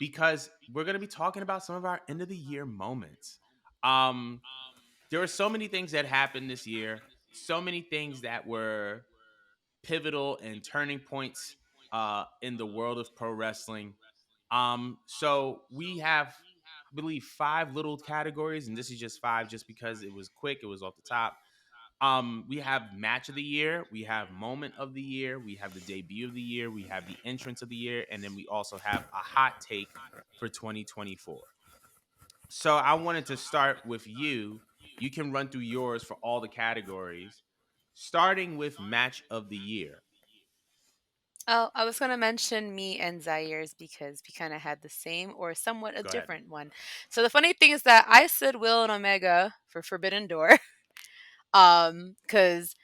because we're going to be talking about some of our end of the year moments. Um, there were so many things that happened this year, so many things that were pivotal and turning points in the world of pro wrestling. So we have, I believe, five little categories, and this is just five, just because it was quick, it was off the top. We have match of the year, we have moment of the year, we have the debut of the year, we have the entrance of the year, and then we also have a hot take for 2024. So I wanted to start with you. You can run through yours for all the categories, starting with match of the year. Oh, I was going to mention me and Zaire's because we kind of had the same or somewhat a Go ahead. different one. So the funny thing is that I said Will and Omega for Forbidden Door. Because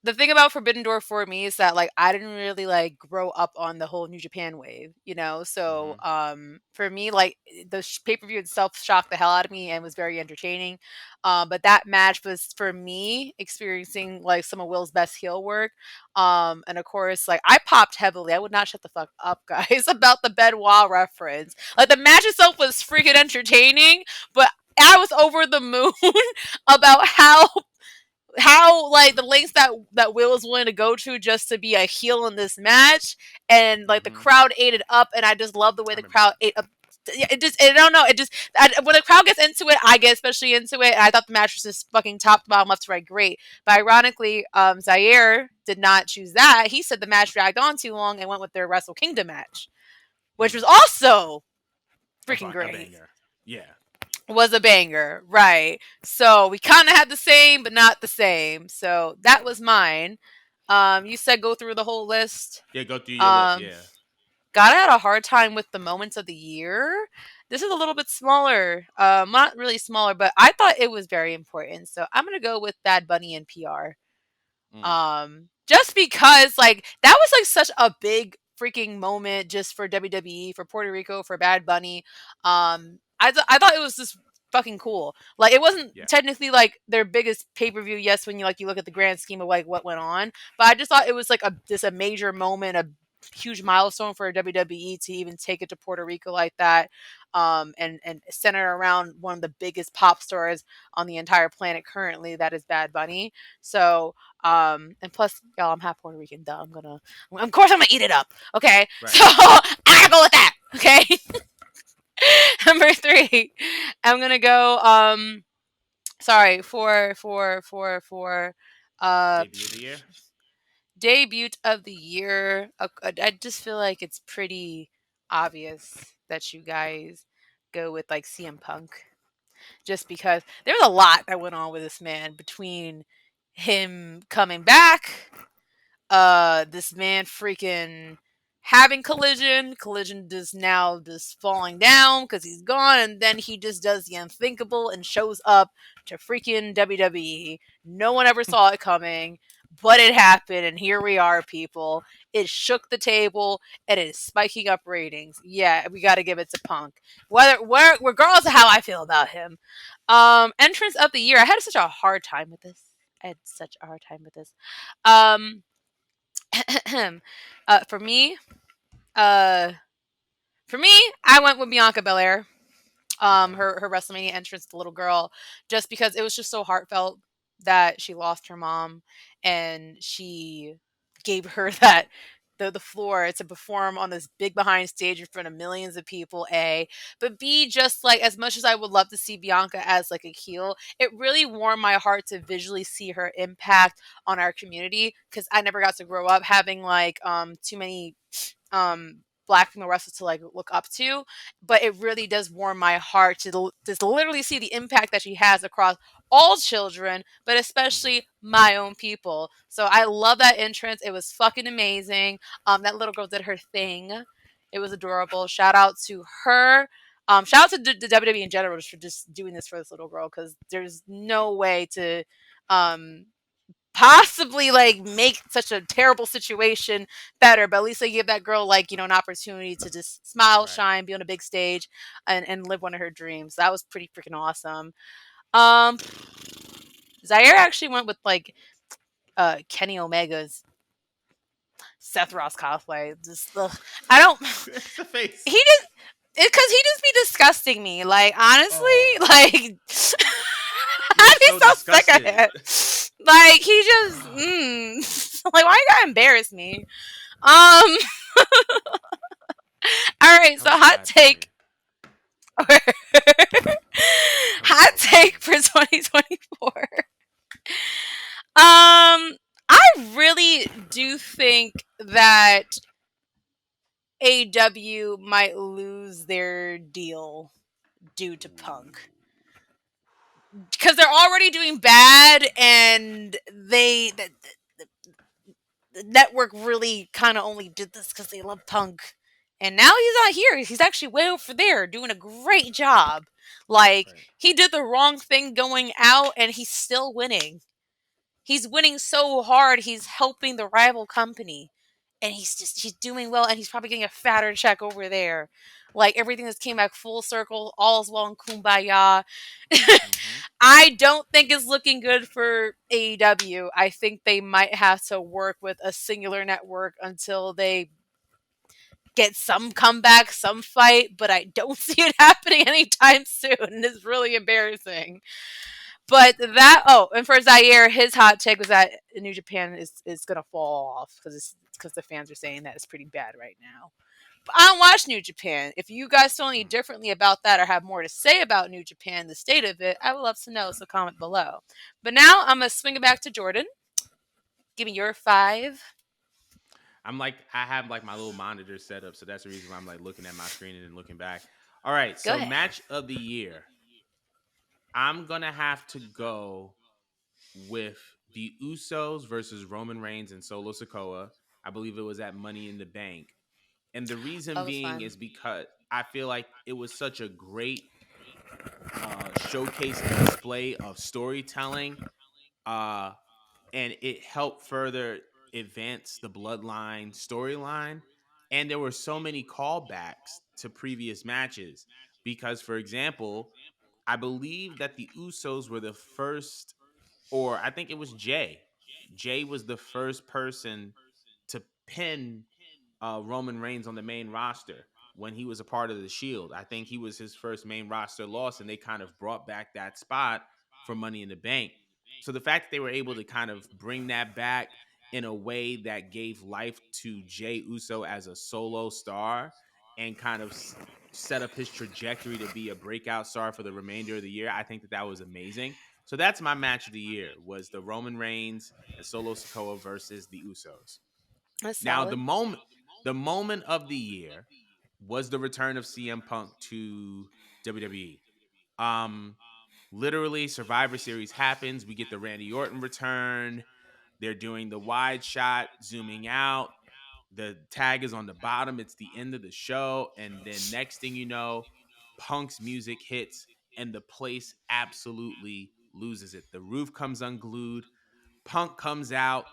the thing about Forbidden Door for me is that like I didn't really like grow up on the whole New Japan wave, you know. So Mm-hmm. for me, like the pay per view itself shocked the hell out of me and was very entertaining. But that match was for me experiencing like some of Will's best heel work. And of course, like I popped heavily. I would not shut the fuck up, guys, about the Benoit reference. Like the match itself was freaking entertaining, but I was over the moon about how like the lengths that Will was willing to go to just to be a heel in this match, and like the Mm-hmm. crowd ate it up, and I just love the way I the remember crowd that. ate up. Yeah, it just I don't know. It just when the crowd gets into it, I get especially into it. And I thought the match was just fucking top to bottom, left to right, great. But ironically, Zaire did not choose that. He said the match dragged on too long and went with their Wrestle Kingdom match, which was Mm. also freaking A great. banger. Yeah. Was a banger, right? So we kind of had the same, but not the same. So that was mine. You said go through the whole list. Yeah, go through your list. Um, Yeah. God, I had a hard time with the moments of the year. This is a little bit smaller. Not really smaller, but I thought it was very important. So I'm gonna go with Bad Bunny and PR. Mm. Just because like that was like such a big freaking moment just for WWE, for Puerto Rico, for Bad Bunny. I thought it was just fucking cool. Like it wasn't Yeah. technically like their biggest pay-per-view, yes, when you look at the grand scheme of like what went on, but I just thought it was like a major moment, a huge milestone for WWE to even take it to Puerto Rico like that. And center around one of the biggest pop stars on the entire planet currently, that is Bad Bunny. So and plus, y'all, I'm half Puerto Rican. Duh. Of course, I'm gonna eat it up. Okay, so Right. I gotta go with that. Okay, number three, I'm gonna go. Sorry for uh Debut of the year. debut of the year. I just feel like it's pretty obvious that you guys go with like CM Punk, just because there's a lot that went on with this man between him coming back, this man freaking having collision just now just falling down because he's gone, and then he just does the unthinkable and shows up to freaking WWE. No one ever saw it coming, but it happened, and here we are, people. It shook the table, and it is spiking up ratings. Yeah, we got to give it to Punk, regardless of how I feel about him. Entrance of the year, I had such a hard time with this. I had such a hard time with this. um uh, for me, uh, for me, I went with Bianca Belair. Okay. Her WrestleMania entrance, the little girl, just because it was just so heartfelt that she lost her mom, and she gave her that the floor to perform on this big behind stage in front of millions of people. A, but B, just like as much as I would love to see Bianca as like a heel, it really warmed my heart to visually see her impact on our community, because I never got to grow up having like too many um black female wrestlers to like look up to, but it really does warm my heart to just literally see the impact that she has across all children, but Mm-hmm. especially my own people. So I love that entrance. It was fucking amazing. That little girl did her thing. It was adorable. Shout out to her. Shout out to the WWE in general just for just doing this for this little girl, because there's no way to um possibly like make such a terrible situation better, but at least they give that girl like an opportunity to just smile, Right. shine, be on a big stage, and live one of her dreams. That was pretty freaking awesome. um Zaire actually went with like Kenny Omega's Seth Ross cosplay. Just I don't It's the face. he did. Because he just be disgusting me. Like, honestly, Oh, like, you're I'd be so so sick of disgusted. it. Like, he just, like, why you gotta embarrass me? Um, all right, That so was hot bad for me. take. That was Hot so take funny. for 2024. I really do think that AW might lose their deal due to Ooh. Punk. Because they're already doing bad, and the network really kind of only did this because they love Punk. And now he's not here. He's actually way over there doing a great job. Like, Right. he did the wrong thing going out, and he's still winning. He's winning so hard, he's helping the rival company. And he's doing well, and he's probably getting a fatter check over there. Like, everything has came back full circle, all is well in kumbaya. Mm-hmm. I don't think it's looking good for AEW. I think they might have to work with a singular network until they get some comeback, some fight, but I don't see it happening anytime soon. It's really embarrassing. But that and for Zaire, his hot take was that New Japan is gonna fall off because the fans are saying that it's pretty bad right now. But I don't watch New Japan. If you guys feel any differently about that or have more to say about New Japan, the state of it, I would love to know. So comment below. But now I'm gonna swing it back to Jordan. Give me your five. I'm like, I have like my little monitor set up, so that's the reason why I'm like looking at my screen and then looking back. All right, Go so ahead. match of the year. I'm gonna have to go with the Usos versus Roman Reigns and Solo Sikoa. I believe it was at Money in the Bank. And the reason That was being fun. is because I feel like it was such a great showcase and display of storytelling. Uh, and it helped further advance the bloodline storyline. And there were so many callbacks to previous matches because, for example, I believe that the Usos were the first, or I think it was Jay. Jay was the first person to pin Roman Reigns on the main roster when he was a part of the Shield. I think he was his first main roster loss, and they kind of brought back that spot for Money in the Bank. So the fact that they were able to kind of bring that back in a way that gave life to Jay Uso as a solo star and kind of set up his trajectory to be a breakout star for the remainder of the year, I think that that was amazing. So that's my match of the year was the Roman Reigns and Solo Sikoa versus the Usos. That's Now solid. the moment of the year was the return of CM Punk to WWE. Um Literally Survivor Series happens, we get the Randy Orton return. They're doing the wide shot, zooming out. The tag is on the bottom. It's the end of the show and then next thing you know, Punk's music hits and the place absolutely loses it. The roof comes unglued. Punk comes out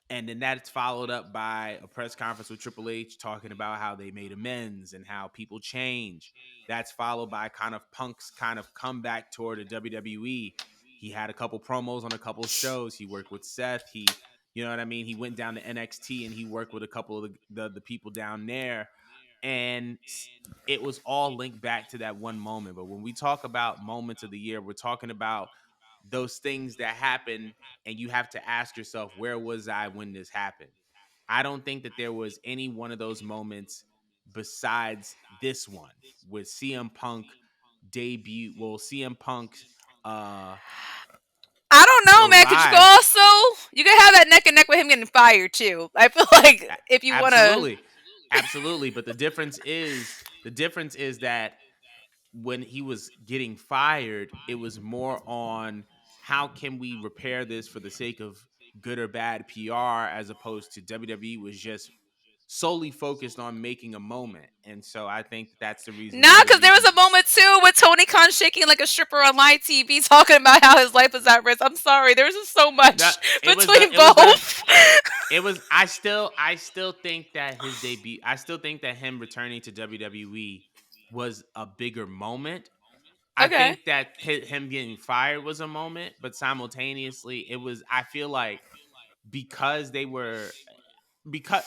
and then that's followed up by a press conference with Triple H talking about how they made amends and how people change. That's followed by kind of Punk's kind of comeback toward the WWE. He had a couple promos on a couple shows. He worked with Seth. You know what I mean? He went down to NXT and he worked with a couple of the people down there. And it was all linked back to that one moment. But when we talk about moments of the year, we're talking about those things that happen and you have to ask yourself, where was I when this happened? I don't think that there was any one of those moments besides this one with CM Punk debut. Well, CM Punk's uh I don't know, man. Cause arrived. you could have that neck and neck with him getting fired too. I feel like A- if you want to, Absolutely. Absolutely. But the difference is that when he was getting fired, it was more on how can we repair this for the sake of good or bad PR as opposed to WWE was just solely focused on making a moment. And so I think that's the reason, one nah, of the because there was reasons a moment too with Tony Khan shaking like a stripper on live TV, talking about how his life is at risk. I'm sorry, there's just so that much it was the between it was the both. it was I still think that his debut I still think that him returning to WWE was a bigger moment. I Okay. think that him getting fired was a moment, but simultaneously, it was. I feel like because they were because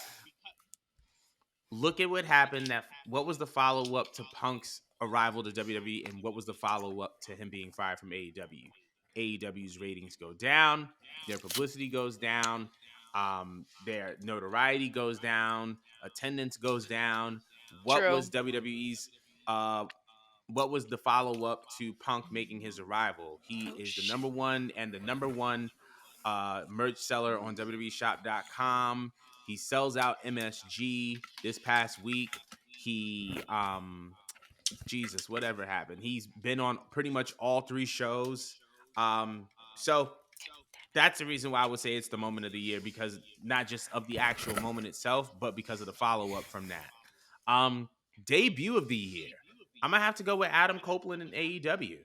look at what happened. What was the follow up to Punk's arrival to WWE, and what was the follow up to him being fired from AEW? AEW's ratings go down, their publicity goes down, their notoriety goes down, attendance goes down. What True. was WWE's uh, what was the follow up to Punk making his arrival? He Oh is the shit. number one and the number one merch seller on WWEshop.com. He sells out MSG this past week. He Jesus, whatever happened. He's been on pretty much all three shows. So that's the reason why I would say it's the moment of the year, because not just of the actual moment itself, but because of the follow up from that. Um, Debut of the year. I'm gonna have to go with Adam Copeland in AEW.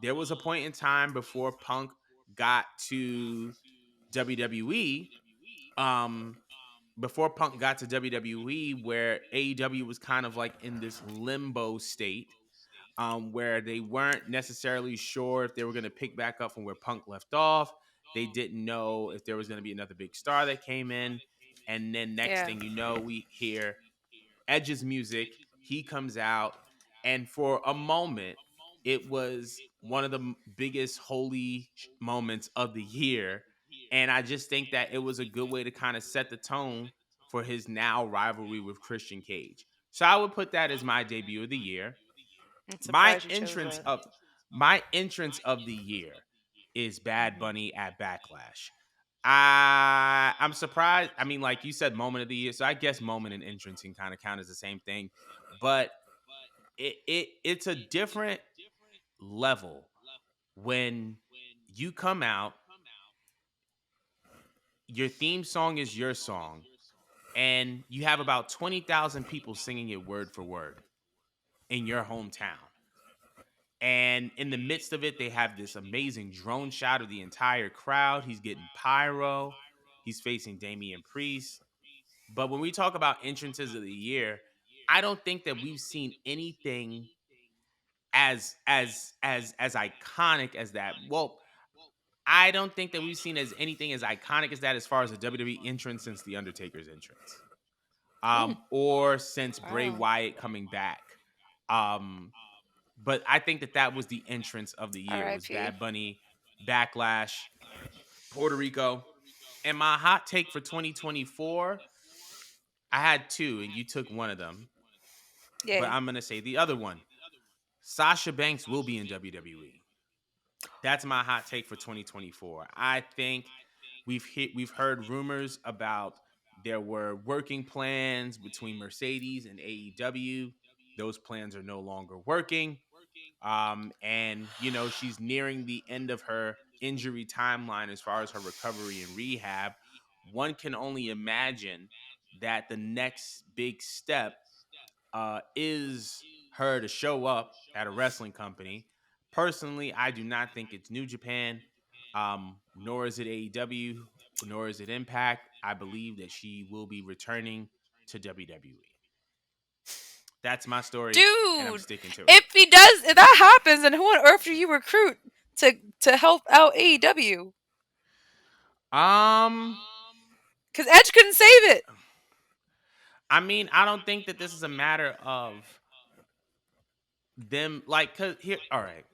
There was a point in time before Punk got to WWE. Um, Before Punk got to WWE, where AEW was kind of like in this limbo state, where they weren't necessarily sure if they were going to pick back up from where Punk left off. They didn't know if there was going to be another big star that came in. And then next Yeah. thing you know, we hear Edge's music. He comes out, and for a moment, it was one of the biggest holy moments of the year. And I just think that it was a good way to kind of set the tone for his now rivalry with Christian Cage. So I would put that as my debut of the year. I'm My surprised you chose entrance that. of my entrance of the year is Bad Hmm. Bunny at Backlash. I'm surprised. I mean, like you said, moment of the year. So I guess moment and entrance can kind of count as the same thing, but it's a different level when you come out. Your theme song is your song, and you have about 20,000 people singing it word for word in your hometown. And in the midst of it, they have this amazing drone shot of the entire crowd. He's getting pyro. He's facing Damian Priest. But when we talk about entrances of the year, I don't think that we've seen anything as iconic as that. Well, I don't think that we've seen as anything as iconic as that as far as a WWE entrance since the Undertaker's entrance, Mm. or since Bray Wow. Wyatt coming back. Um, but I think that that was the entrance of the year was R.I.P. Bad Bunny, Backlash, Puerto Rico, and my hot take for 2024. I had two, and you took one of them, but Yay. I'm gonna say the other one. Sasha Banks will be in WWE. That's my hot take for 2024. I think we've heard rumors about there were working plans between Mercedes and AEW. Those plans are no longer working. And she's nearing the end of her injury timeline as far as her recovery and rehab. One can only imagine that the next big step is her to show up at a wrestling company. Personally, I do not think it's New Japan, nor is it AEW, nor is it Impact. I believe that she will be returning to WWE. That's my story, and I'm Dude, sticking to it. if that happens, then who on earth do you recruit to help out AEW? Um, Because Edge couldn't save it. I mean, I don't think that this is a matter of them like cause here all right.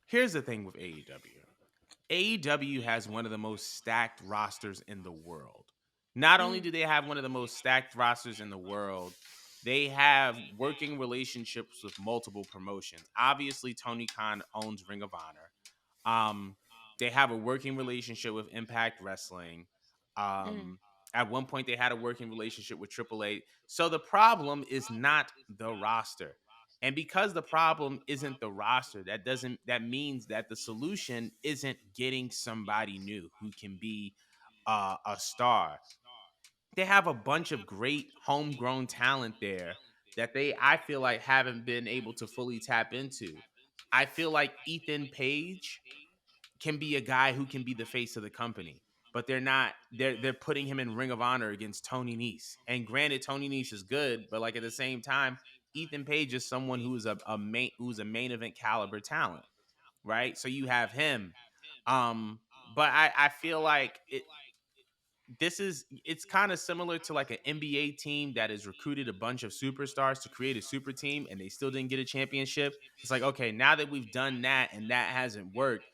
Here's the thing with AEW. AEW has one of the most stacked rosters in the world. Not only Mm, do they have one of the most stacked rosters in the world, they have working relationships with multiple promotions. Obviously, Tony Khan owns Ring of Honor. Um, they have a working relationship with Impact Wrestling. mm. Um, at one point, they had a working relationship with AAA. So the problem is not the roster. And because the problem isn't the roster, that means that the solution isn't getting somebody new who can be a star. They have a bunch of great homegrown talent there that they I feel like haven't been able to fully tap into. I feel like Ethan Page can be a guy who can be the face of the company, but they're not. They're putting him in Ring of Honor against Tony Nese. And granted, Tony Nese is good, but like at the same time, Ethan Page is someone who's a main event caliber talent, right? So you have him. But I feel like it's kind of similar to like an NBA team that has recruited a bunch of superstars to create a super team and they still didn't get a championship. It's like, okay, now that we've done that and that hasn't worked,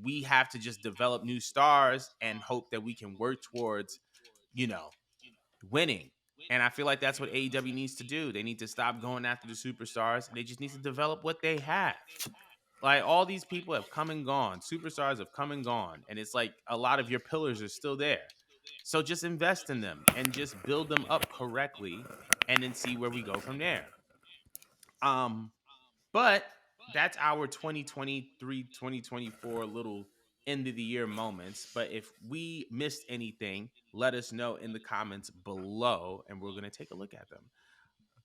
we have to just develop new stars and hope that we can work towards, you know, winning. And I feel like that's what AEW needs to do. They need to stop going after the superstars. They just need to develop what they have. Like all these people have come and gone. Superstars have come and gone. And it's like a lot of your pillars are still there. So just invest in them and just build them up correctly and then see where we go from there. Um, but that's our 2023, 2024 little end of the year moments. But if we missed anything, let us know in the comments below and we're going to take a look at them.